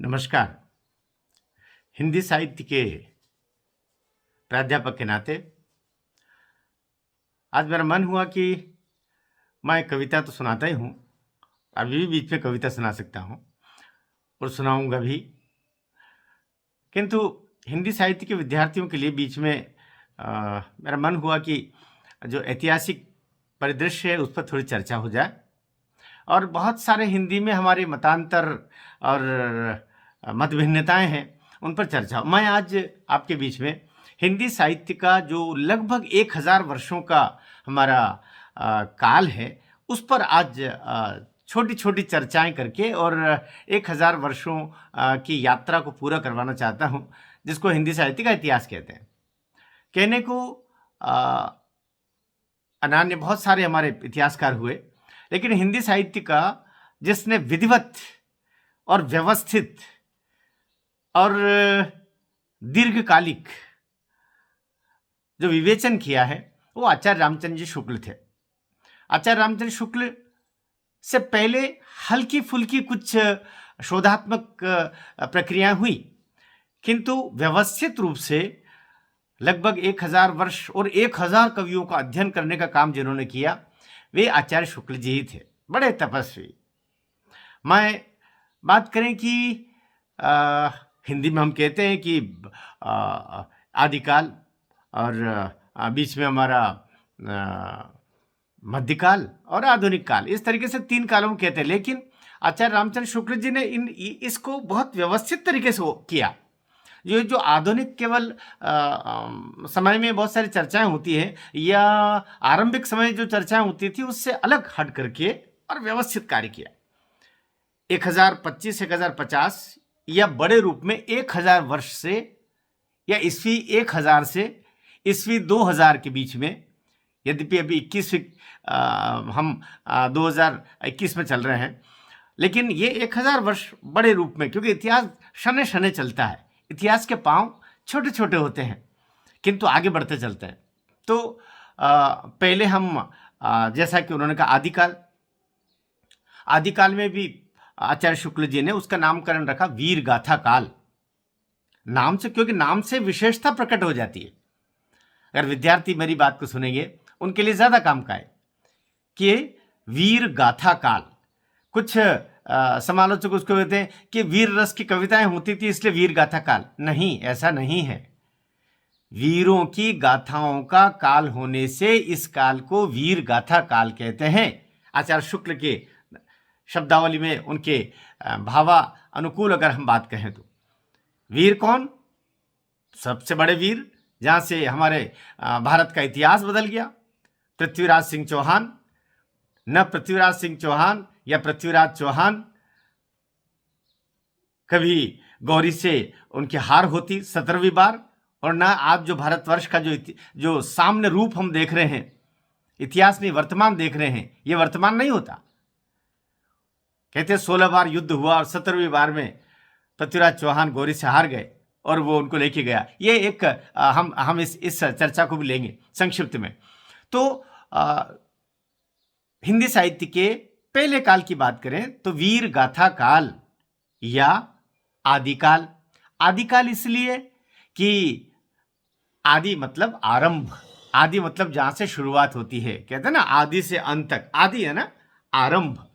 नमस्कार। हिंदी साहित्य के प्राध्यापक के नाते आज मेरा मन हुआ कि मैं कविता तो सुनाता ही हूँ, अभी भी बीच में कविता सुना सकता हूँ और सुनाऊंगा भी, किंतु हिंदी साहित्य के विद्यार्थियों के लिए बीच में मेरा मन हुआ कि जो ऐतिहासिक परिदृश्य है उस पर थोड़ी चर्चा हो जाए और बहुत सारे हिंदी में हमारे मतांतर और मतभिन्नताएं हैं, उन पर चर्चा हो। मैं आज आपके बीच में हिंदी साहित्य का जो लगभग 1000 वर्षों का हमारा काल है, उस पर आज छोटी छोटी चर्चाएं करके और 1000 वर्षों की यात्रा को पूरा करवाना चाहता हूं, जिसको हिंदी साहित्य का इतिहास कहते हैं। कहने को अनन्य बहुत सारे हमारे इतिहासकार हुए, लेकिन हिंदी साहित्य का जिसने विधिवत और व्यवस्थित और दीर्घकालिक जो विवेचन किया है वो आचार्य रामचंद्र जी शुक्ल थे। आचार्य रामचंद्र शुक्ल से पहले हल्की फुल्की कुछ शोधात्मक प्रक्रियाएं हुई, किंतु व्यवस्थित रूप से लगभग 1000 वर्ष और 1000 कवियों का अध्ययन करने का काम जिन्होंने किया वे आचार्य शुक्ल जी ही थे, बड़े तपस्वी। मैं बात करें कि हिंदी में हम कहते हैं कि आदिकाल और बीच में हमारा मध्यकाल और आधुनिक काल, इस तरीके से 3 कालों में कहते हैं, लेकिन आचार्य रामचंद्र शुक्ल जी ने इसको बहुत व्यवस्थित तरीके से किया। ये जो आधुनिक केवल समय में बहुत सारी चर्चाएं होती है या आरंभिक समय जो चर्चाएं होती थी उससे अलग हट करके और व्यवस्थित कार्य किया। 1025 1050 या बड़े रूप में 1000 वर्ष से या ईस्वी 1000 से ईस्वी 2000 के बीच में, यद्यपि अभी 21 हम 2021 में चल रहे हैं, लेकिन ये 1000 वर्ष बड़े रूप में, क्योंकि इतिहास शने शने चलता है, इतिहास के पांव छोटे छोटे होते हैं किंतु आगे बढ़ते चलते हैं। तो पहले हम जैसा कि उन्होंने कहा आदिकाल में भी आचार्य शुक्ल जी ने उसका नामकरण रखा वीर गाथा काल नाम से, क्योंकि नाम से विशेषता प्रकट हो जाती है। अगर विद्यार्थी मेरी बात को सुनेंगे उनके लिए ज्यादा काम का है कि वीर गाथा काल। कुछ समालोचक उसको कहते हैं कि वीर रस की कविताएं होती थी इसलिए वीर गाथा काल। नहीं, ऐसा नहीं है। वीरों की गाथाओं का काल होने से इस काल को वीर गाथा काल कहते हैं। आचार्य शुक्ल के शब्दावली में उनके भावा अनुकूल अगर हम बात कहें तो वीर कौन? सबसे बड़े वीर, जहां से हमारे भारत का इतिहास बदल गया, पृथ्वीराज सिंह चौहान। न पृथ्वीराज सिंह चौहान या पृथ्वीराज चौहान कभी गौरी से उनकी हार होती 17वीं बार, और ना आज जो भारतवर्ष का जो सामने रूप हम देख रहे हैं, इतिहास नहीं वर्तमान देख रहे हैं, ये वर्तमान नहीं होता। कहते 16 बार युद्ध हुआ और 17वीं बार में पृथ्वीराज चौहान गौरी से हार गए और वो उनको लेके गया। ये एक हम इस चर्चा को भी लेंगे संक्षिप्त में। तो हिंदी साहित्य के पहले काल की बात करें तो वीर गाथा काल या आदिकाल। आदिकाल इसलिए कि आदि मतलब आरंभ, आदि मतलब जहां से शुरुआत होती है। कहते हैं ना आदि से अंत तक, आदि है ना आरंभ।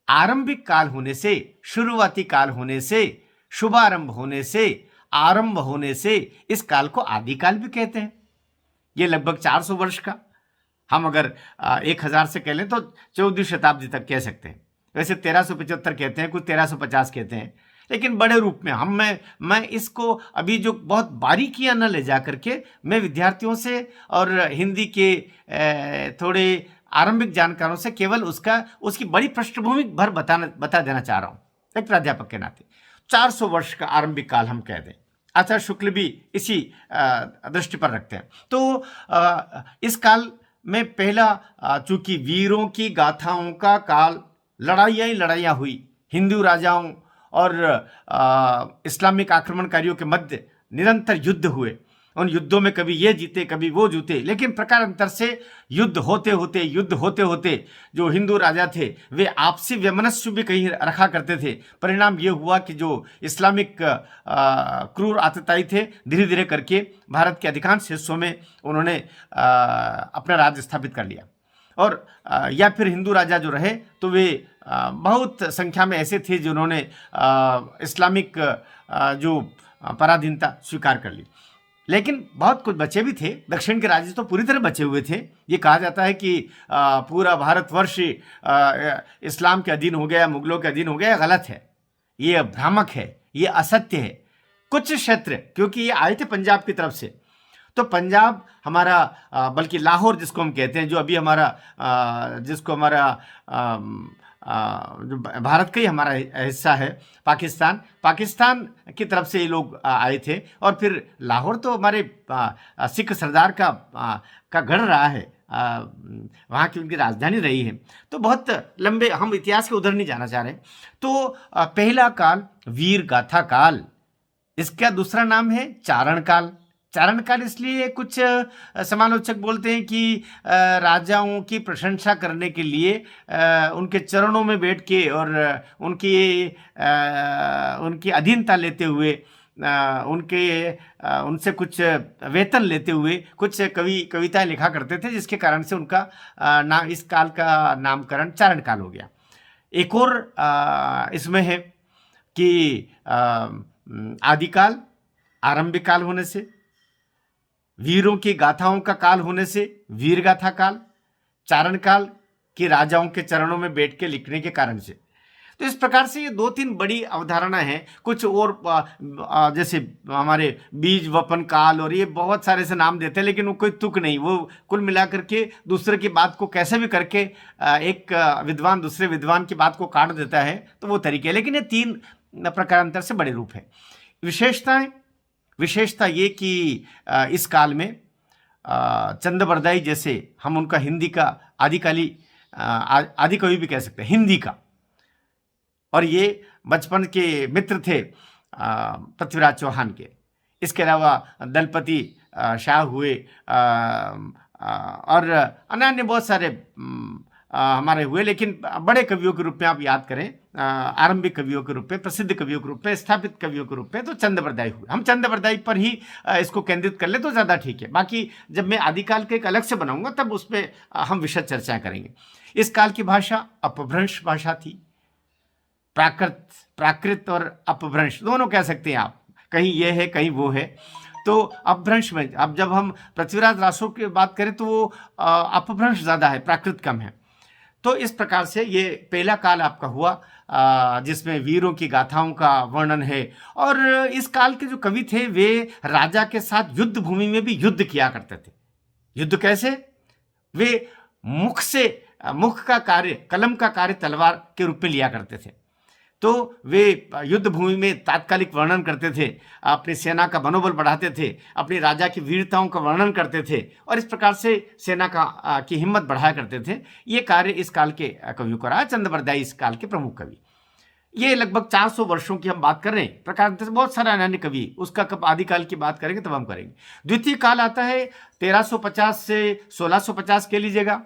आरंभिक काल होने से, शुरुआती काल होने से, शुभारंभ होने से, आरंभ होने से इस काल को आदिकाल भी कहते हैं। ये लगभग 400 वर्ष का, हम अगर 1000 से कह लें तो 14वीं शताब्दी तक कह सकते हैं। वैसे 1375 कहते हैं, कुछ 1350 कहते हैं, लेकिन बड़े रूप में मैं इसको अभी जो बहुत बारीकियां न ले जा करके मैं विद्यार्थियों से और हिंदी के थोड़े आरंभिक जानकारों से केवल उसकी बड़ी पृष्ठभूमि भर बता देना चाह रहा हूं, एक प्राध्यापक के नाते। 400 वर्ष का आरंभिक काल हम कह दें। आचार्य शुक्ल भी इसी दृष्टि पर रखते हैं। तो इस काल में पहला, चूंकि वीरों की गाथाओं का काल, लड़ाइयां ही लड़ाइयां हुई, हिंदू राजाओं और इस्लामिक आक्रमणकारियों के मध्य निरंतर युद्ध हुए उन युद्धों में कभी ये जीते कभी वो जीते, लेकिन प्रकारांतर से युद्ध होते होते जो हिंदू राजा थे वे आपसी वैमनस्य भी कहीं रखा करते थे। परिणाम ये हुआ कि जो इस्लामिक क्रूर आतताई थे धीरे धीरे करके भारत के अधिकांश हिस्सों में उन्होंने अपना राज्य स्थापित कर लिया। और या फिर हिंदू राजा जो रहे तो वे बहुत संख्या में ऐसे थे जिन्होंने इस्लामिक जो पराधीनता स्वीकार कर ली। लेकिन बहुत कुछ बचे भी थे, दक्षिण के राज्य तो पूरी तरह बचे हुए थे। ये कहा जाता है कि पूरा भारतवर्ष इस्लाम के अधीन हो गया, मुगलों के अधीन हो गया, गलत है, ये भ्रामक है, ये असत्य है। कुछ क्षेत्र, क्योंकि ये आए थे पंजाब की तरफ से, तो पंजाब हमारा बल्कि लाहौर जिसको हम कहते हैं, जो अभी हमारा जिसको हमारा जो भारत का ही हमारा हिस्सा है, पाकिस्तान की तरफ से ये लोग आए थे। और फिर लाहौर तो हमारे सिख सरदार का गढ़ रहा है, वहाँ की उनकी राजधानी रही है। तो बहुत लंबे, हम इतिहास के उधर नहीं जाना चाह रहे। तो पहला काल वीर गाथा काल, इसका दूसरा नाम है चारण काल। चारण काल इसलिए कुछ समालोचक बोलते हैं कि राजाओं की प्रशंसा करने के लिए उनके चरणों में बैठ के और उनकी अधीनता लेते हुए, उनसे कुछ वेतन लेते हुए कुछ कविताएं लिखा करते थे, जिसके कारण से उनका नाम, इस काल का नामकरण चारण काल हो गया। एक और इसमें है कि आदिकाल आरंभिक काल होने से, वीरों की गाथाओं का काल होने से वीर गाथा काल, चारण काल की राजाओं के चरणों में बैठ के लिखने के कारण से। तो इस प्रकार से ये 2-3 बड़ी अवधारणा हैं। कुछ और जैसे हमारे बीज वपन काल और ये बहुत सारे से नाम देते हैं, लेकिन वो कोई तुक नहीं, वो कुल मिलाकर के दूसरे की बात को कैसे भी करके एक विद्वान दूसरे विद्वान की बात को काट देता है, तो वो तरीके। लेकिन ये 3 प्रकारांतर से बड़े रूप हैं। विशेषता ये कि इस काल में चंदबरदाई जैसे, हम उनका हिंदी का आदिकाली आदि कवि भी कह सकते हैं, हिंदी का, और ये बचपन के मित्र थे पृथ्वीराज चौहान के। इसके अलावा दलपति शाह हुए और अन्य बहुत सारे हमारे हुए। लेकिन बड़े कवियों के रूप में आप याद करें, आरंभिक कवियों के रूप में, प्रसिद्ध कवियों के रूप में, स्थापित कवियों के रूप में, तो चंदबरदाई हुए। हम चंदबरदाई पर ही इसको केंद्रित कर ले तो ज़्यादा ठीक है। बाकी जब मैं आदिकाल के एक अलग से बनाऊंगा तब उस पर हम विशद चर्चा करेंगे। इस काल की भाषा अपभ्रंश भाषा थी। प्राकृत और अपभ्रंश दोनों कह सकते हैं आप, कहीं ये है कहीं वो है। तो अपभ्रंश में, अब जब हम पृथ्वीराज रासो की बात करें तो वो अपभ्रंश ज़्यादा है, प्राकृत कम है। तो इस प्रकार से ये पहला काल आपका हुआ जिसमें वीरों की गाथाओं का वर्णन है। और इस काल के जो कवि थे वे राजा के साथ युद्ध भूमि में भी युद्ध किया करते थे। युद्ध कैसे? वे मुख का कार्य, कलम का कार्य तलवार के रूप में लिया करते थे। तो वे युद्ध भूमि में तात्कालिक वर्णन करते थे, अपनी सेना का मनोबल बढ़ाते थे, अपनी राजा की वीरताओं का वर्णन करते थे, और इस प्रकार से सेना की हिम्मत बढ़ाया करते थे। ये कार्य इस काल के कवियों को रहा। चंदबरदाई इस काल के प्रमुख कवि। ये लगभग 400 वर्षों की हम बात कर रहे हैं। प्रकारांतर से बहुत सारे अन्य कवि, उसका कब आदिकाल की बात करेंगे तब हम करेंगे। द्वितीय काल आता है 1350 से 1650 कह लीजिएगा,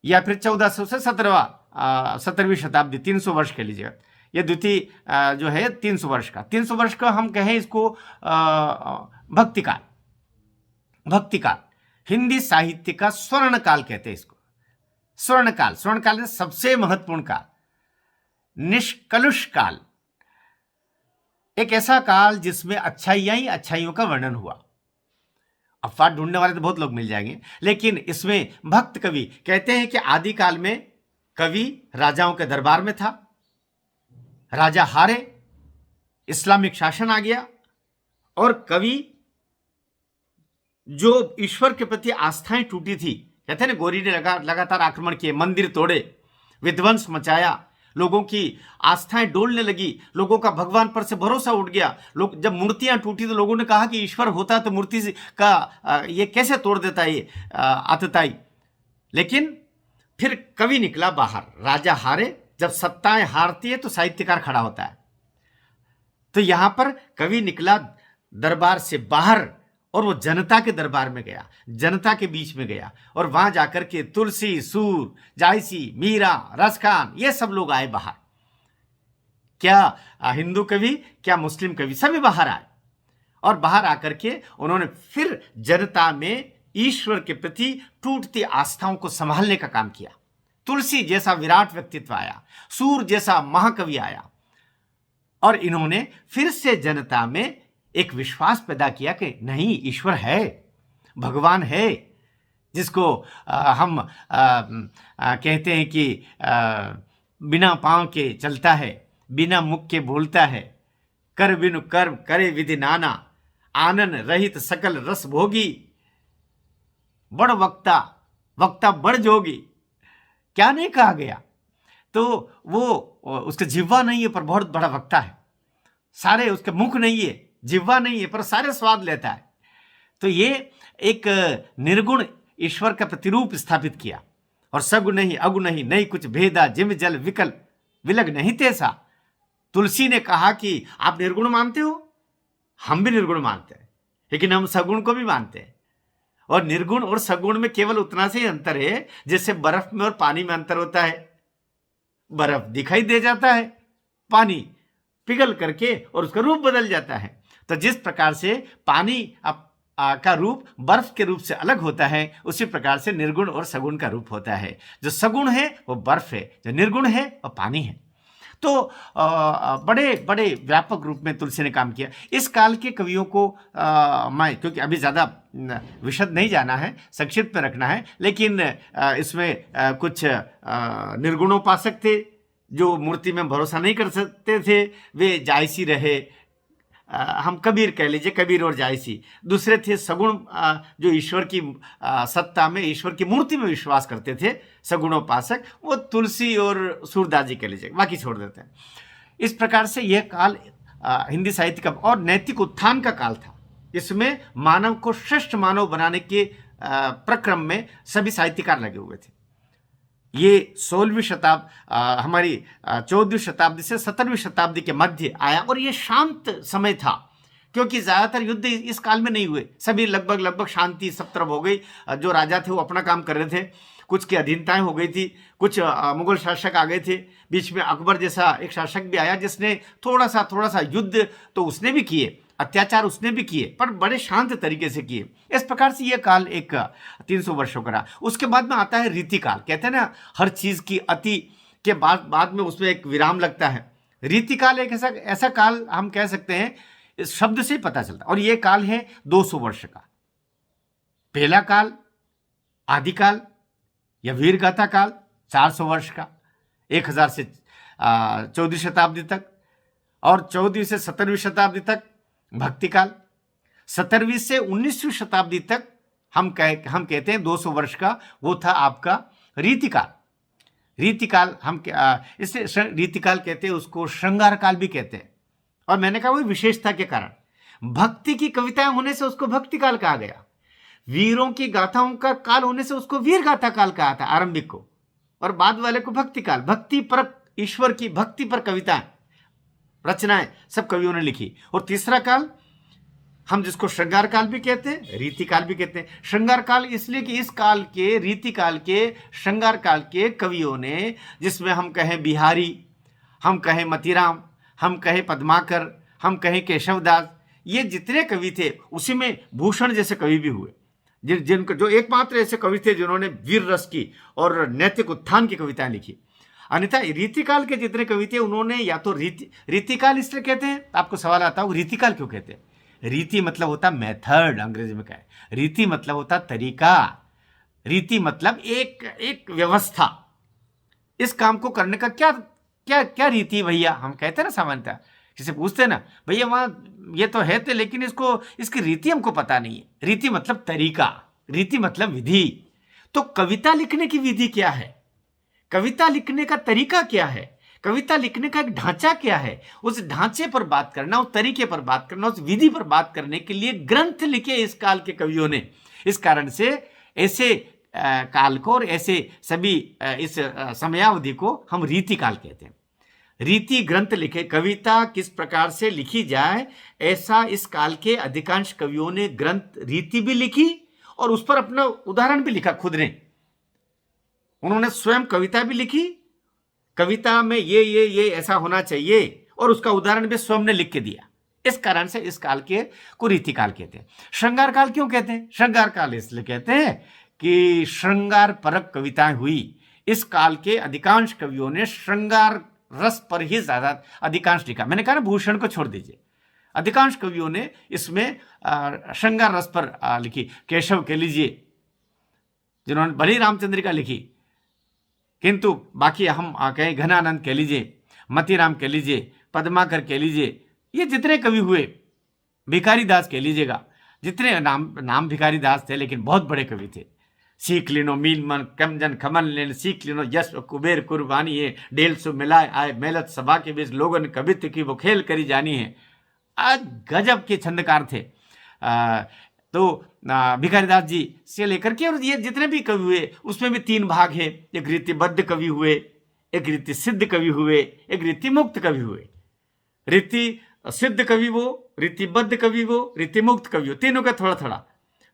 या फिर 1400 से 17वीं शताब्दी, 300 वर्ष कह लीजिएगा। ये द्वितीय जो है 300 वर्ष का, 300 वर्ष का हम कहें इसको भक्तिकाल, हिंदी साहित्य का स्वर्ण काल कहते हैं इसको। स्वर्ण काल में सबसे महत्वपूर्ण काल, निष्कलुष काल, एक ऐसा काल जिसमें अच्छाइयों का वर्णन हुआ। अपवाद ढूंढने वाले तो बहुत लोग मिल जाएंगे, लेकिन इसमें भक्त कवि कहते हैं कि आदिकाल में कवि राजाओं के दरबार में था, राजा हारे, इस्लामिक शासन आ गया, और कवि जो ईश्वर के प्रति आस्थाएं टूटी थी, कहते हैं ना, गोरी ने लगातार आक्रमण किए, मंदिर तोड़े, विध्वंस मचाया, लोगों की आस्थाएं डोलने लगी, लोगों का भगवान पर से भरोसा उठ गया। लोग जब मूर्तियां टूटी तो लोगों ने कहा कि ईश्वर होता तो मूर्ति का ये कैसे तोड़ देता ये आतताई। लेकिन फिर कवि निकला बाहर, राजा हारे। जब सत्ताएं हारती है तो साहित्यकार खड़ा होता है। तो यहां पर कवि निकला दरबार से बाहर और वो जनता के दरबार में गया, जनता के बीच में गया, और वहां जाकर के तुलसी, सूर, जायसी, मीरा, रसखान, ये सब लोग आए बाहर। क्या हिंदू कवि, क्या मुस्लिम कवि, सभी बाहर आए। और बाहर आकर के उन्होंने फिर जनता में ईश्वर के प्रति टूटती आस्थाओं को संभालने का काम किया। तुलसी जैसा विराट व्यक्तित्व आया, सूर जैसा महाकवि आया, और इन्होंने फिर से जनता में एक विश्वास पैदा किया कि नहीं, ईश्वर है, भगवान है, जिसको हम कहते हैं कि बिना पांव के चलता है, बिना मुख के बोलता है, कर बिनु कर्म करे विधि नाना, आनंद रहित सकल रस भोगी, बड़ वक्ता वक्ता बड़ जोगी। क्या नहीं कहा गया? तो वो उसका जिह्वा नहीं है पर बहुत बड़ा वक्ता है, सारे उसके मुख नहीं है, जिह्वा नहीं है पर सारे स्वाद लेता है। तो ये एक निर्गुण ईश्वर का प्रतिरूप स्थापित किया। और सगुण नहीं अगुण नहीं, नहीं कुछ भेदा, जिम जल विकल विलग नहीं तैसा। तुलसी ने कहा कि आप निर्गुण मानते हो, हम भी निर्गुण मानते हैं, लेकिन हम सगुण को भी मानते हैं। और निर्गुण और सगुण में केवल उतना से ही अंतर है जैसे बर्फ में और पानी में अंतर होता है। बर्फ दिखाई दे जाता है, पानी पिघल करके और उसका रूप बदल जाता है। तो जिस प्रकार से पानी का रूप बर्फ के रूप से अलग होता है, उसी प्रकार से निर्गुण और सगुण का रूप होता है। जो सगुण है वो बर्फ है, जो निर्गुण है वो पानी है। तो बड़े बड़े व्यापक रूप में तुलसी ने काम किया। इस काल के कवियों को मैं, क्योंकि अभी ज़्यादा विशद नहीं जाना है, संक्षिप्त में रखना है, लेकिन इसमें कुछ निर्गुणोपासक थे जो मूर्ति में भरोसा नहीं कर सकते थे, वे जायसी रहे। हम कबीर कह लीजिए, कबीर और जायसी। दूसरे थे सगुण, जो ईश्वर की सत्ता में, ईश्वर की मूर्ति में विश्वास करते थे, सगुणोपासक, वो तुलसी और सूरदास जी कह लीजिए, बाकी छोड़ देते हैं। इस प्रकार से यह काल हिंदी साहित्य का और नैतिक उत्थान का काल था। इसमें मानव को श्रेष्ठ मानव बनाने के प्रक्रम में सभी साहित्यकार लगे हुए थे। ये 16वीं शताब्दी, हमारी 14वीं शताब्दी से 17वीं शताब्दी के मध्य आया, और ये शांत समय था, क्योंकि ज़्यादातर युद्ध इस काल में नहीं हुए। सभी लगभग शांति सब तरफ हो गई। जो राजा थे वो अपना काम कर रहे थे, कुछ की अधीनताएं हो गई थी, कुछ मुगल शासक आ गए थे, बीच में अकबर जैसा एक शासक भी आया जिसने थोड़ा सा युद्ध तो उसने भी किए, अत्याचार उसने भी किए, पर बड़े शांत तरीके से किए। इस प्रकार से यह काल एक 300 वर्षों का रहा। उसके बाद में आता है रीतिकाल। कहते हैं ना, हर चीज की अति के बाद में उसमें एक विराम लगता है। रीतिकाल एक ऐसा काल हम कह सकते हैं, इस शब्द से पता चलता। और यह काल है 200 वर्ष का। पहला काल आदिकाल या वीरगाथा काल 400 वर्ष का, 1000 से 14वीं शताब्दी तक, और 14वीं से 17वीं शताब्दी तक भक्ति काल। 17वीं से 19वीं शताब्दी तक हम कहते हैं 200 वर्ष का, वो था आपका रीतिकाल। रीतिकाल हम इसे रीतिकाल कहते हैं, उसको श्रृंगार काल भी कहते हैं। और मैंने कहा वही विशेषता के कारण, भक्ति की कविताएं होने से उसको भक्ति काल कहा गया, वीरों की गाथाओं का काल होने से उसको वीर गाथा काल कहा था आरंभिक को, और बाद वाले को भक्ति काल। भक्ति पर, ईश्वर की भक्ति पर कविताएं, रचनाएं सब कवियों ने लिखी। और तीसरा काल हम जिसको श्रृंगार काल भी कहते हैं, रीति काल भी कहते हैं। श्रृंगार काल इसलिए कि इस काल के, रीति काल के, श्रृंगार काल के कवियों ने, जिसमें हम कहें बिहारी, हम कहें मतीराम, हम कहें पद्माकर, हम कहें केशवदास, ये जितने कवि थे, उसी में भूषण जैसे कवि भी हुए, जिनको जो एकमात्र ऐसे कवि थे जिन्होंने वीर रस की और नैतिक उत्थान की कविताएं लिखी। अन्यथा रीतिकाल के जितने कवि थे उन्होंने या तो रीतिकाल इसलिए कहते हैं, आपको सवाल आता हो रीतिकाल क्यों कहते हैं? रीति मतलब होता मेथड, अंग्रेजी में कहें, रीति मतलब होता तरीका, रीति मतलब एक व्यवस्था। इस काम को करने का क्या क्या क्या रीति भैया, हम कहते हैं ना सामान्यतः, किसी पूछते हैं ना, भैया वहाँ ये तो है तो, लेकिन इसकी रीति हमको पता नहीं है। रीति मतलब तरीका, रीति मतलब विधि। तो कविता लिखने की विधि क्या है, कविता लिखने का तरीका क्या है, कविता लिखने का एक ढांचा क्या है, उस ढांचे पर बात करना, उस तरीके पर बात करना, उस विधि पर बात करने के लिए ग्रंथ लिखे इस काल के कवियों ने। इस कारण से ऐसे काल को और ऐसे सभी इस समयावधि को हम रीतिकाल कहते हैं। रीति ग्रंथ लिखे, कविता किस प्रकार से लिखी जाए, ऐसा इस काल के अधिकांश कवियों ने ग्रंथ रीति भी लिखी और उस पर अपना उदाहरण भी लिखा खुद ने। उन्होंने स्वयं कविता भी लिखी, कविता में ये ऐसा होना चाहिए, और उसका उदाहरण भी स्वयं ने लिख के दिया। इस कारण से इस काल के को रीति काल कहते हैं। श्रृंगार काल क्यों कहते हैं? श्रृंगार काल इसलिए कहते हैं कि श्रृंगार परक कविताएं हुई। इस काल के अधिकांश कवियों ने श्रृंगार रस पर ही ज्यादा अधिकांश लिखा। मैंने कहा ना, भूषण को छोड़ दीजिए, अधिकांश कवियों ने इसमें श्रृंगार रस पर लिखी। केशव कह लीजिए, जिन्होंने भले रामचंद्रिका लिखी, किंतु बाकी हम कहें घनानंद कह लीजिए, मतीराम कह लीजिए, पद्माकर कह लीजिए, ये जितने कवि हुए, भिखारी दास कह लीजिएगा, जितने नाम भिखारी दास थे लेकिन बहुत बड़े कवि थे। सीख लिनो मील मन कमजन खमन लेन, सीख लिनो यश कुबेर कुर्बानी है, डेल सो मिलाए आए मेलत सभा के बीच, लोगन कवित्व की वो खेल करी जानी है। आज गजब के छंदकार थे। तो भिखारी दास जी से लेकर के और ये जितने भी कवि हुए उसमें भी 3 भाग हैं। एक रीतिबद्ध कवि हुए, एक रीति सिद्ध कवि हुए, एक रीति मुक्त कवि हुए। रीति सिद्ध कवि वो, रीतिबद्ध कवि वो, रीति मुक्त कवि वो, तीनों का थोड़ा थोड़ा।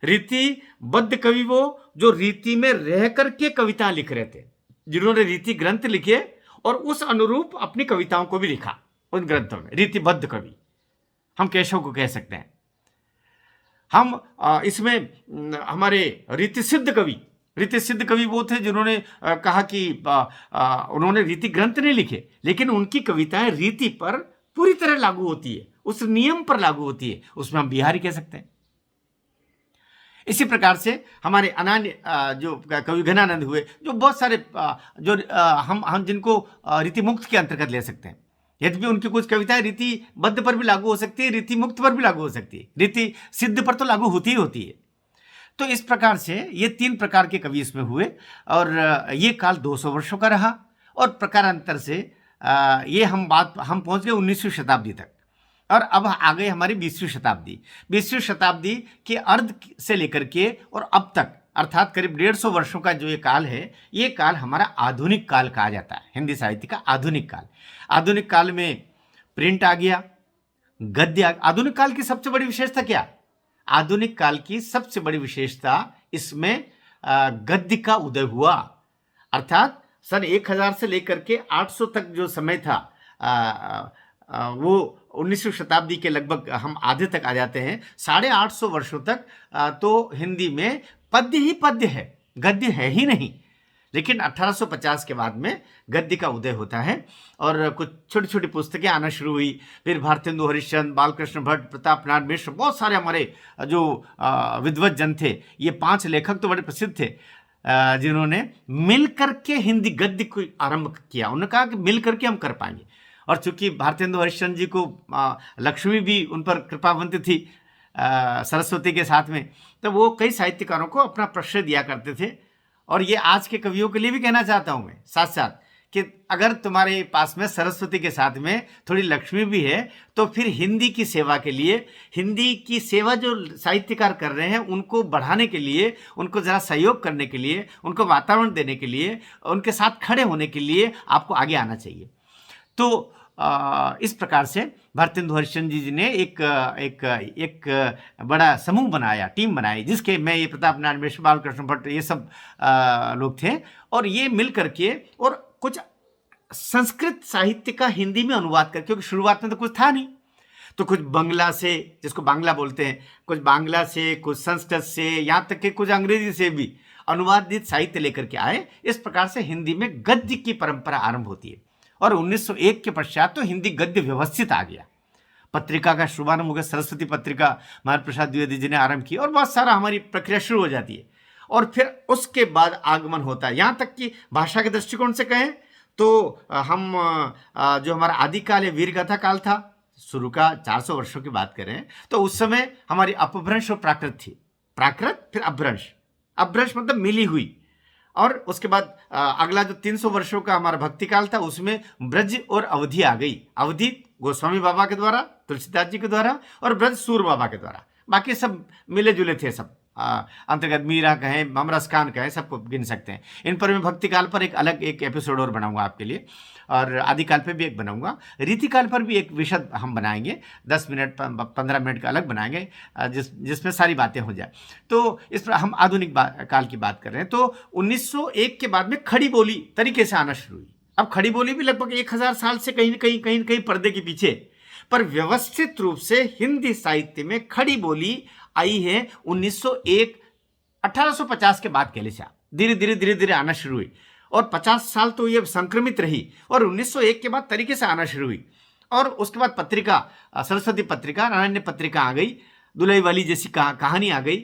रीतिबद्ध कवि वो जो रीति में रह करके कविता लिख रहे थे, जिन्होंने रीति ग्रंथ लिखे और उस अनुरूप अपनी कविताओं को भी लिखा उन ग्रंथों में। रीतिबद्ध कवि हम केशव को कह सकते हैं। हम इसमें हमारे रीति सिद्ध कवि वो थे जिन्होंने कहा कि उन्होंने रीति ग्रंथ नहीं लिखे, लेकिन उनकी कविताएं रीति पर पूरी तरह लागू होती है, उस नियम पर लागू होती है। उसमें हम बिहारी कह सकते हैं। इसी प्रकार से हमारे अनान्य जो कवि घनानंद हुए, जो बहुत सारे जो हम जिनको रीति मुक्त के अंतर्गत ले सकते हैं। यद्यपि उनकी कुछ कविताएं रीतिबद्ध पर भी लागू हो सकती है, रीति मुक्त पर भी लागू हो सकती है, रीति सिद्ध पर तो लागू होती ही होती है। तो इस प्रकार से ये 3 प्रकार के कवि इसमें हुए और ये काल 200 वर्षों का रहा। और प्रकारांतर से ये हम पहुंच गए 19वीं शताब्दी तक, और अब आ गई हमारी 20वीं शताब्दी। 20वीं शताब्दी के अर्ध से लेकर के और अब तक, अर्थात करीब 150 वर्षों का जो ये काल है, ये काल हमारा आधुनिक काल कहा जाता है। हिंदी साहित्य का आधुनिक काल। आधुनिक काल में प्रिंट आ गया, गद्य। आधुनिक काल की सबसे बड़ी विशेषता क्या? आधुनिक काल की सबसे बड़ी विशेषता इसमें गद्य का उदय हुआ। अर्थात सन 1000 से लेकर के 800 तक जो समय था, वो 19वीं शताब्दी के लगभग हम आधे तक आ जाते हैं। 850 वर्षों तक तो हिंदी में पद्य ही पद्य है, गद्य है ही नहीं। लेकिन 1850 के बाद में गद्य का उदय होता है और कुछ छोटी छोटी पुस्तकें आना शुरू हुई। फिर भारतेंदु हरिश्चंद्र, बालकृष्ण भट्ट, प्रताप नारायण मिश्र, बहुत सारे हमारे जो विद्वत जन थे, ये 5 लेखक तो बड़े प्रसिद्ध थे जिन्होंने मिल करके हिंदी गद्य को आरंभ किया। उन्होंने कहा कि मिल करके हम कर पाएंगे। और चूंकि भारतेंदु हरिश्चंद्र जी को लक्ष्मी भी उन पर कृपावंत थी सरस्वती के साथ में, तो वो कई साहित्यकारों को अपना प्रश्रय दिया करते थे। और ये आज के कवियों के लिए भी कहना चाहता हूँ मैं साथ साथ कि अगर तुम्हारे पास में सरस्वती के साथ में थोड़ी लक्ष्मी भी है, तो फिर हिंदी की सेवा के लिए, हिंदी की सेवा जो साहित्यकार कर रहे हैं उनको बढ़ाने के लिए, उनको ज़रा सहयोग करने के लिए, उनको वातावरण देने के लिए, उनके साथ खड़े होने के लिए आपको आगे आना चाहिए। तो इस प्रकार से भारतेंदु हरिश्चंद्र जी ने एक बड़ा समूह बनाया, टीम बनाई, जिसके में ये प्रताप नारायण मिश्र, बालकृष्ण भट्ट, ये सब लोग थे। और ये मिल करके और कुछ संस्कृत साहित्य का हिंदी में अनुवाद करके, क्योंकि शुरुआत में तो कुछ था नहीं, तो कुछ बांग्ला से, जिसको बांग्ला बोलते हैं, कुछ बांग्ला से, कुछ संस्कृत से, यहाँ तक कि कुछ अंग्रेजी से भी अनुवादित साहित्य लेकर के आए। इस प्रकार से हिंदी में गद्य की परंपरा आरंभ होती है। और 1901 के पश्चात तो हिंदी गद्य व्यवस्थित आ गया। पत्रिका का शुभारंभ हो गया, सरस्वती पत्रिका महाराज प्रसाद द्विवेदी जी ने आरंभ की, और बहुत सारा हमारी प्रक्रिया शुरू हो जाती है। और फिर उसके बाद आगमन होता है। यहाँ तक कि भाषा के दृष्टिकोण से कहें तो हम जो हमारा आदिकाल है, वीरगाथा काल था, शुरू का 400 वर्षों की बात करें तो उस समय हमारी अपभ्रंश और प्राकृत थी। प्राकृत, फिर अपभ्रंश। अपभ्रंश मतलब मिली हुई। और उसके बाद अगला जो 300 वर्षों का हमारा भक्ति काल था, उसमें ब्रज और अवधि आ गई। अवधि गोस्वामी बाबा के द्वारा, तुलसीदास जी के द्वारा, और ब्रज सूर बाबा के द्वारा। बाकी सब मिले जुले थे सब अंतर्गत मीरा कहें, हमरस खान कहें, सबको गिन सकते हैं। इन पर मैं भक्ति काल पर एक अलग एक एपिसोड और बनाऊंगा आपके लिए, और आदिकाल पे भी एक बनाऊंगा, रीतिकाल पर भी एक विशद हम बनाएंगे, 10 मिनट 15 मिनट का अलग बनाएंगे, जिसमें सारी बातें हो जाए। तो इस पर हम आधुनिक काल की बात कर रहे हैं। तो 1901 के बाद में खड़ी बोली तरीके से आना शुरू हुई। अब खड़ी बोली भी लगभग 1000 साल से कहीं न कहीं पर्दे के पीछे, पर व्यवस्थित रूप से हिंदी साहित्य में खड़ी बोली आई है 1901 1850 के बाद कहले से धीरे धीरे आना शुरू हुई, और 50 साल तो ये संक्रमित रही, और 1901 के बाद तरीके से आना शुरू हुई। और उसके बाद पत्रिका, सरस्वती पत्रिका, अनन्य पत्रिका आ गई, दुलई वाली जैसी कहानी आ गई,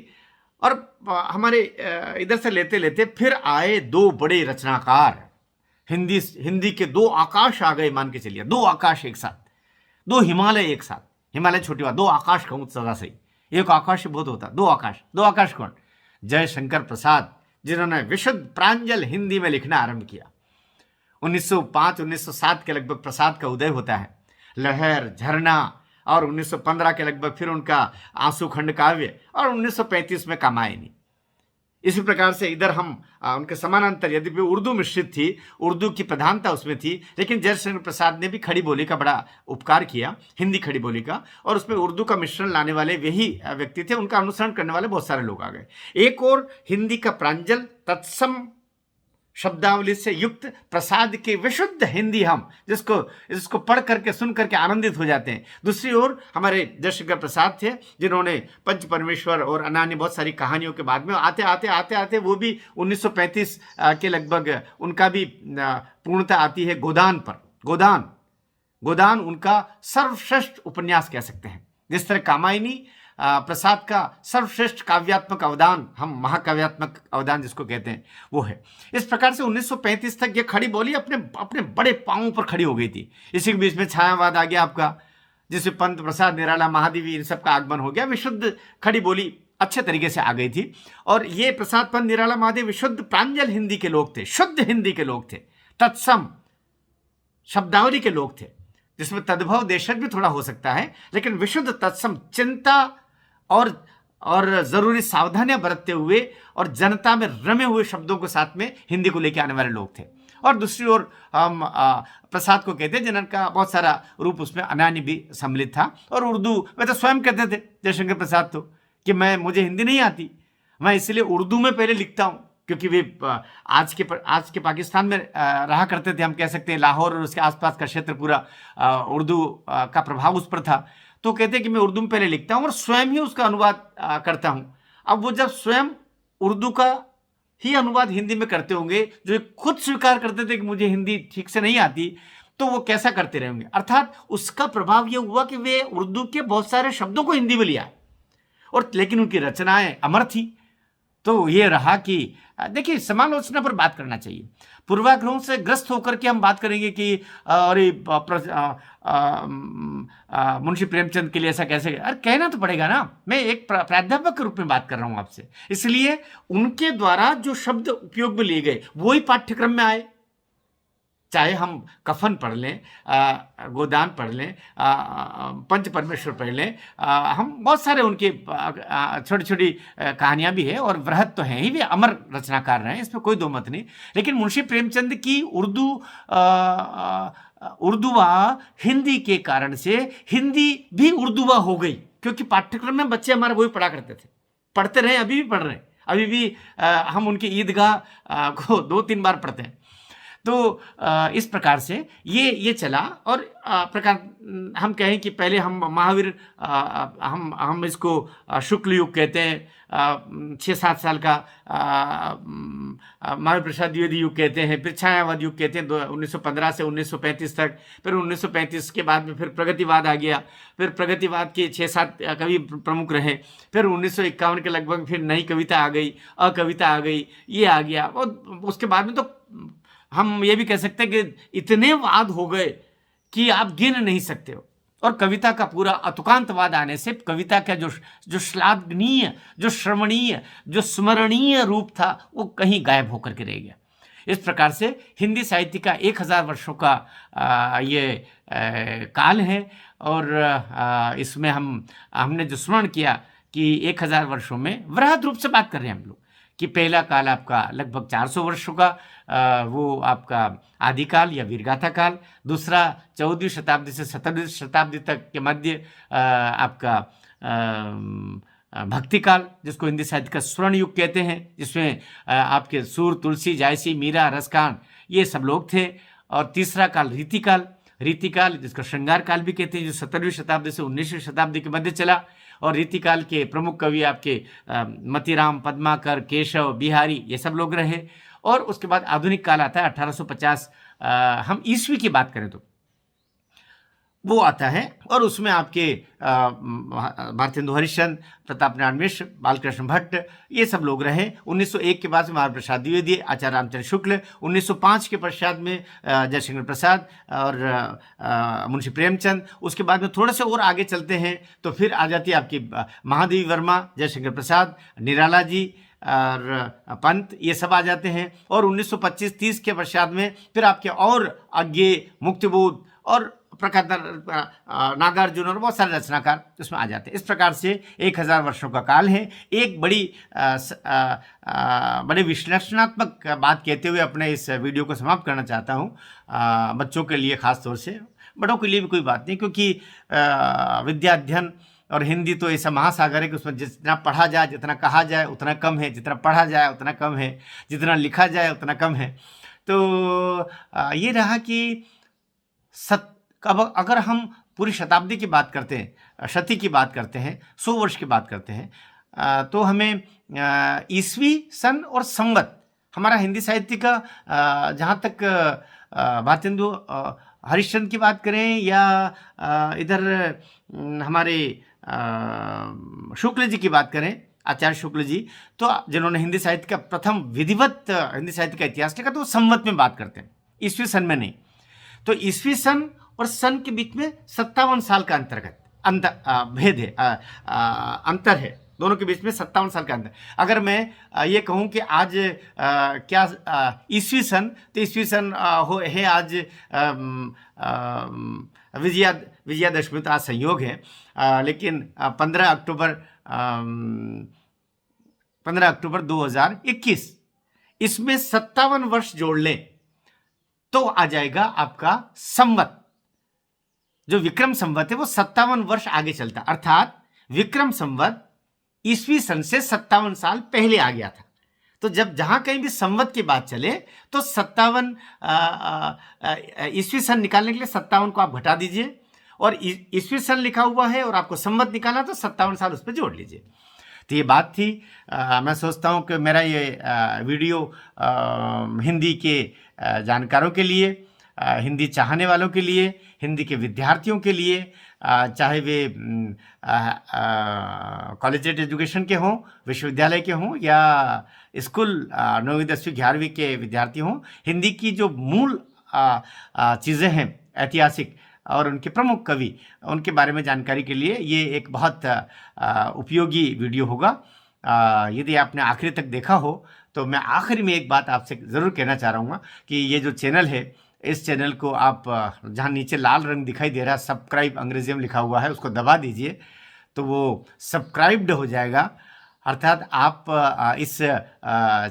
और हमारे इधर से लेते लेते फिर आए दो बड़े रचनाकार। हिंदी के दो आकाश आ गए, मान के चलिए, दो आकाश एक साथ, दो हिमालय एक साथ, हिमालय छोटी बात, दो आकाश कहूँ सदा सही, एक आकाश बहुत होता, दो आकाश कौन? जयशंकर प्रसाद, जिन्होंने विशुद्ध प्रांजल हिंदी में लिखना आरंभ किया। 1905-1907 के लगभग प्रसाद का उदय होता है, लहर, झरना, और 1915 के लगभग फिर उनका आंसू खंड काव्य, और 1935 में कामायनी। इसी प्रकार से इधर हम उनके समानांतर, यद्यपि उर्दू मिश्रित थी, उर्दू की प्रधानता उसमें थी, लेकिन जयशंकर प्रसाद ने भी खड़ी बोली का बड़ा उपकार किया, हिंदी खड़ी बोली का, और उसमें उर्दू का मिश्रण लाने वाले वही व्यक्ति थे। उनका अनुसरण करने वाले बहुत सारे लोग आ गए। एक और हिंदी का प्रांजल तत्सम शब्दावली से युक्त प्रसाद की विशुद्ध हिंदी, हम जिसको पढ़ करके सुन करके आनंदित हो जाते हैं। दूसरी ओर हमारे जयशंकर प्रसाद थे, जिन्होंने पंच परमेश्वर और अन्य बहुत सारी कहानियों के बाद में आते वो भी 1935 के लगभग उनका भी पूर्णता आती है गोदान पर। गोदान उनका सर्वश्रेष्ठ उपन्यास कह सकते हैं। जिस तरह कामायनी प्रसाद का सर्वश्रेष्ठ काव्यात्मक अवदान, हम महाकाव्यात्मक अवदान जिसको कहते हैं, वो है। इस प्रकार से 1935 तक ये खड़ी बोली अपने बड़े पांवों पर खड़ी हो गई थी। इसी के बीच में छायावाद आ गया आपका, जिसमें पंत प्रसाद, निराला, महादेवी, इन सब का आगमन हो गया। विशुद्ध खड़ी बोली अच्छे तरीके से आ गई थी, और ये प्रसाद, पंत, निराला, महादेव विशुद्ध प्रांजल हिंदी के लोग थे, शुद्ध हिंदी के लोग थे, तत्सम शब्दावली के लोग थे, जिसमें तद्भव देशज भी थोड़ा हो सकता है, लेकिन विशुद्ध तत्सम चिंता और जरूरी सावधानियां बरतते हुए और जनता में रमे हुए शब्दों के साथ में हिंदी को लेकर आने वाले लोग थे। और दूसरी ओर हम प्रसाद को कहते हैं, जिनका बहुत सारा रूप उसमें अनानी भी सम्मिलित था। और उर्दू वे तो स्वयं कहते थे जयशंकर प्रसाद तो, कि मुझे हिंदी नहीं आती, मैं इसलिए उर्दू में पहले लिखता हूँ, क्योंकि वे आज के पाकिस्तान में रहा करते थे। हम कह सकते हैं लाहौर और उसके आसपास का क्षेत्र पूरा उर्दू का प्रभाव उस पर था। तो कहते हैं कि मैं उर्दू में पहले लिखता हूँ और स्वयं ही उसका अनुवाद करता हूँ। अब वो जब स्वयं उर्दू का ही अनुवाद हिंदी में करते होंगे, जो खुद स्वीकार करते थे कि मुझे हिंदी ठीक से नहीं आती, तो वो कैसा करते रहेंगे। अर्थात उसका प्रभाव ये हुआ कि वे उर्दू के बहुत सारे शब्दों को हिंदी में लिया, और लेकिन उनकी रचनाएं अमर थी। तो ये रहा कि देखिए, समालोचना पर बात करना चाहिए। पूर्वाग्रहों से ग्रस्त होकर के हम बात करेंगे कि अरे मुंशी प्रेमचंद के लिए ऐसा कैसे, अरे कहना तो पड़ेगा ना। मैं एक प्राध्यापक के रूप में बात कर रहा हूं आपसे, इसलिए उनके द्वारा जो शब्द उपयोग में लिए गए वही पाठ्यक्रम में आए। चाहे हम कफन पढ़ लें, गोदान पढ़ लें, पंच परमेश्वर पढ़ लें, हम बहुत सारे उनके छोटी छोटी कहानियाँ भी है, और वृहत तो हैं ही, वे अमर रचनाकार रहे हैं, इसमें कोई दो मत नहीं। लेकिन मुंशी प्रेमचंद की उर्दूवा हिंदी के कारण से हिंदी भी उर्दूवा हो गई, क्योंकि पाठ्यक्रम में बच्चे हमारे वही पढ़ा करते थे, पढ़ते रहे, अभी भी पढ़ रहे हैं। अभी भी हम उनकी ईदगाह को 2-3 बार पढ़ते हैं। तो इस प्रकार से ये चला। और प्रकार हम कहें कि पहले हम महावीर, हम इसको शुक्ल युग कहते हैं, 6-7 साल का महावीर प्रसाद द्विवेदी युग कहते हैं, फिर छायावाद युग कहते हैं 1915 से 1935 तक। फिर 1935 के बाद में फिर प्रगतिवाद आ गया, फिर प्रगतिवाद के 6-7 कवि प्रमुख रहे। फिर 1951 के लगभग फिर नई कविता आ गई, अकविता आ गई, ये आ गया। और उसके बाद में तो हम ये भी कह सकते हैं कि इतने वाद हो गए कि आप गिन नहीं सकते हो। और कविता का पूरा अतुकांतवाद आने से कविता का जो श्लाघनीय, जो श्रवणीय, जो स्मरणीय रूप था, वो कहीं गायब होकर के रह गया। इस प्रकार से हिंदी साहित्य का 1000 वर्षों का ये काल है। और इसमें हमने जो स्मरण किया कि 1000 वर्षों में वृहद रूप से बात कर रहे हैं हम लोग कि पहला काल आपका लगभग 400 वर्षों का वो आपका आदिकाल या वीरगाथा काल, दूसरा 14वीं शताब्दी से 17वीं शताब्दी तक के मध्य आपका भक्ति काल, जिसको हिंदी साहित्य का स्वर्ण युग कहते हैं, जिसमें आपके सूर, तुलसी, जायसी, मीरा, रसकान ये सब लोग थे। और तीसरा काल रीतिकाल जिसका श्रृंगार काल भी कहते हैं, जो 17वीं शताब्दी से 19वीं शताब्दी के मध्य चला। और रीतिकाल के प्रमुख कवि आपके मतीराम, पद्माकर, केशव, बिहारी ये सब लोग रहे। और उसके बाद आधुनिक काल आता है 1850, हम ईस्वी की बात करें तो वो आता है। और उसमें आपके भारतेंदु हरिश्चंद्र, प्रताप नारायण मिश्र, बालकृष्ण भट्ट ये सब लोग रहे। 1901 के बाद में महाराज प्रसाद द्विवेदी, आचार्य रामचंद्र शुक्ल, 1905 के पश्चात में जयशंकर प्रसाद और मुंशी प्रेमचंद। उसके बाद में थोड़े से और आगे चलते हैं तो फिर आ जाती है आपकी महादेवी वर्मा, जयशंकर प्रसाद, निराला जी और पंत, ये सब आ जाते हैं। और 1925-30 के पश्चात में फिर आपके और आगे मुक्तिबोध और प्रकाश नागार्जुन और बहुत सारे रचनाकार उसमें आ जाते हैं। इस प्रकार से 1000 वर्षों का काल है। एक बड़े विश्लेषणात्मक बात कहते हुए अपने इस वीडियो को समाप्त करना चाहता हूँ, बच्चों के लिए खास तौर से, बड़ों के लिए भी कोई बात नहीं, क्योंकि विद्या अध्ययन और हिंदी तो ऐसा महासागर है कि उसमें जितना पढ़ा जाए, जितना कहा जाए उतना कम है, जितना पढ़ा जाए उतना कम है, जितना लिखा जाए उतना कम है। तो ये रहा कि अब अगर हम पूरी शताब्दी की बात करते हैं, शती की बात करते हैं, 100 वर्ष की बात करते हैं, तो हमें ईस्वी सन और संवत, हमारा हिंदी साहित्य का जहाँ तक भारतेंदु हरिश्चंद्र की बात करें या इधर हमारे शुक्ल जी की बात करें, आचार्य शुक्ल जी, तो जिन्होंने हिंदी साहित्य का प्रथम विधिवत हिंदी साहित्य का इतिहास लिखा, तो वो संवत में बात करते हैं, ईस्वी सन में नहीं। तो ईस्वी सन और सन के बीच में 57 साल का भेद है, अंतर है, दोनों के बीच में 57 साल का अंतर। अगर मैं ये कहूँ कि आज क्या ईस्वी सन, तो ईस्वी सन है आज विजयादशमी, तो आज संयोग है, लेकिन 15 अक्टूबर 2021, इसमें 57 वर्ष जोड़ लें तो आ जाएगा आपका संवत। जो विक्रम संवत है वो 57 वर्ष आगे चलता, अर्थात विक्रम संवत ईस्वी सन से 57 साल पहले आ गया था। तो जब जहां कहीं भी संवत की बात चले तो 57 ईस्वी सन निकालने के लिए 57 को आप घटा दीजिए, और ईस्वी सन लिखा हुआ है और आपको संवत निकालना तो 57 साल उस पर जोड़ लीजिए। तो ये बात थी। मैं सोचता हूँ कि मेरा ये वीडियो हिंदी के जानकारों के लिए, हिंदी चाहने वालों के लिए, हिंदी के विद्यार्थियों के लिए, चाहे वे कॉलेज एजुकेशन के हों, विश्वविद्यालय के हों या स्कूल 9वीं 10वीं 11वीं के विद्यार्थी हों, हिंदी की जो मूल चीज़ें हैं ऐतिहासिक और उनके प्रमुख कवि, उनके बारे में जानकारी के लिए ये एक बहुत उपयोगी वीडियो होगा। यदि आपने आखिरी तक देखा हो तो मैं आखिरी में एक बात आपसे ज़रूर कहना चाह रहा हूँ कि ये जो चैनल है, इस चैनल को आप जहाँ नीचे लाल रंग दिखाई दे रहा है, सब्सक्राइब अंग्रेजी में लिखा हुआ है, उसको दबा दीजिए तो वो सब्सक्राइब्ड हो जाएगा। अर्थात आप इस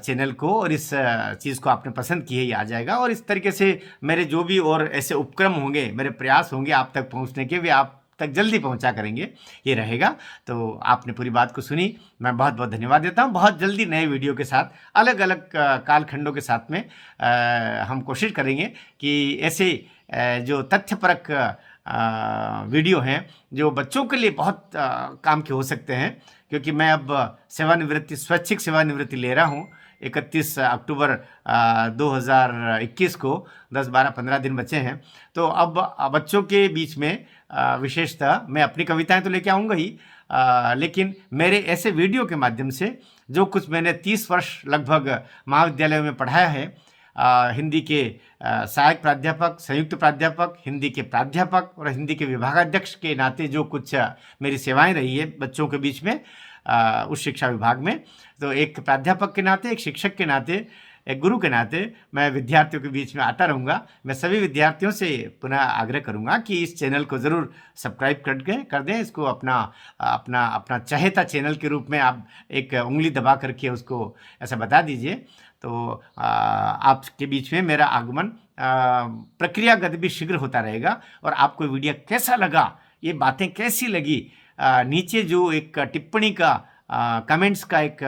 चैनल को और इस चीज़ को आपने पसंद की है, ये आ जाएगा। और इस तरीके से मेरे जो भी और ऐसे उपक्रम होंगे, मेरे प्रयास होंगे आप तक पहुंचने के, वे आप तक जल्दी पहुंचा करेंगे, ये रहेगा। तो आपने पूरी बात को सुनी, मैं बहुत बहुत धन्यवाद देता हूं। बहुत जल्दी नए वीडियो के साथ, अलग अलग कालखंडों के साथ में हम कोशिश करेंगे कि ऐसे जो तथ्यपरक वीडियो हैं जो बच्चों के लिए बहुत काम के हो सकते हैं, क्योंकि मैं अब स्वैच्छिक सेवानिवृत्ति ले रहा हूँ। 31 अक्टूबर 2021 को 10, 12, 15 दिन बचे हैं। तो अब बच्चों के बीच में विशेषतः मैं अपनी कविताएं तो लेके आऊँगा ही, लेकिन मेरे ऐसे वीडियो के माध्यम से जो कुछ मैंने 30 वर्ष लगभग महाविद्यालय में पढ़ाया है, हिंदी के सहायक प्राध्यापक, संयुक्त प्राध्यापक, हिंदी के प्राध्यापक और हिंदी के विभागाध्यक्ष के नाते जो कुछ मेरी सेवाएं रही है बच्चों के बीच में उस शिक्षा विभाग में, तो एक प्राध्यापक के नाते, एक शिक्षक के नाते एक गुरु के नाते मैं विद्यार्थियों के बीच में आता रहूँगा। मैं सभी विद्यार्थियों से पुनः आग्रह करूँगा कि इस चैनल को ज़रूर सब्सक्राइब कर दें। इसको अपना अपना अपना चहेता चैनल के रूप में आप एक उंगली दबा करके उसको ऐसा बता दीजिए। तो आपके बीच में मेरा आगमन प्रक्रियागत भी शीघ्र होता रहेगा। और आपको वीडियो कैसा लगा, ये बातें कैसी लगी, नीचे जो एक टिप्पणी का कमेंट्स का एक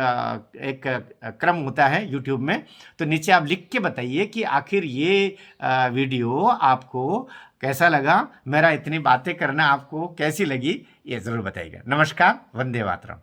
क्रम होता है यूट्यूब में, तो नीचे आप लिख के बताइए कि आखिर ये वीडियो आपको कैसा लगा, मेरा इतनी बातें करना आपको कैसी लगी, ये ज़रूर बताइएगा। नमस्कार, वंदे मातरम।